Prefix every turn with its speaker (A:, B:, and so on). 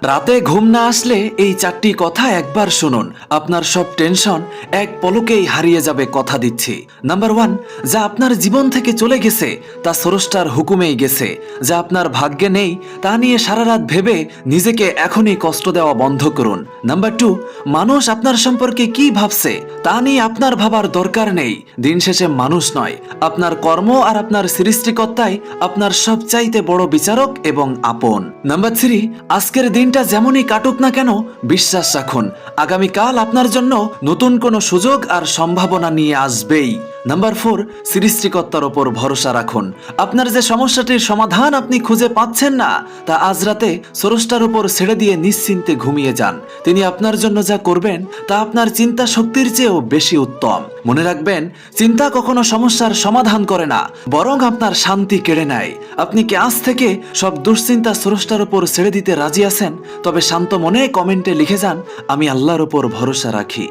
A: রাতে ঘুম না আসলে এই 4টি কথা একবার শুনুন, আপনার সব টেনশন এক পলকেই হারিয়ে যাবে, কথা দিচ্ছি। নাম্বার 1, যা আপনার জীবন থেকে চলে গেছে তা স্রষ্টার হুকুমেই গেছে। যা আপনার ভাগ্যে নেই তা নিয়ে সারা রাত ভেবে নিজেকে এখনই কষ্ট দেওয়া বন্ধ করুন। নাম্বার 2, মানুষ আপনার সম্পর্কে কি ভাবছে তা নিয়ে আপনার ভাবার দরকার নেই। দিন শেষে মানুষ নয়, আপনার কর্ম আর আপনার সৃষ্টিকর্তাই আপনার সবচাইতে বড় বিচারক এবং আপন। নাম্বার 3, আজকের দিনটা যেমনই কাটুক না কেন বিশ্বাস রাখুন আগামীকাল আপনার জন্য নতুন কোনো সুযোগ আর সম্ভাবনা নিয়ে আসবেই। নাম্বার 4, সৃষ্টিকর্তার ওপর ভরসা রাখুন। আপনার যে সমস্যাটির সমাধান আপনি খুঁজে পাচ্ছেন না তা আজ রাতে স্রষ্টার উপর ছেড়ে দিয়ে নিশ্চিন্তে ঘুমিয়ে যান। তিনি আপনার জন্য যা করবেন তা আপনার চিন্তা শক্তির চেয়েও বেশি উত্তম। মনে রাখবেন, চিন্তা কখনো সমস্যার সমাধান করে না, বরং আপনার শান্তি কেড়ে নেয়। আপনি কি আজ থেকে সব দুশ্চিন্তা স্রষ্টার উপর ছেড়ে দিতে রাজি আছেন? তবে শান্ত মনে কমেন্টে লিখে যান, আমি আল্লাহর উপর ভরসা রাখি।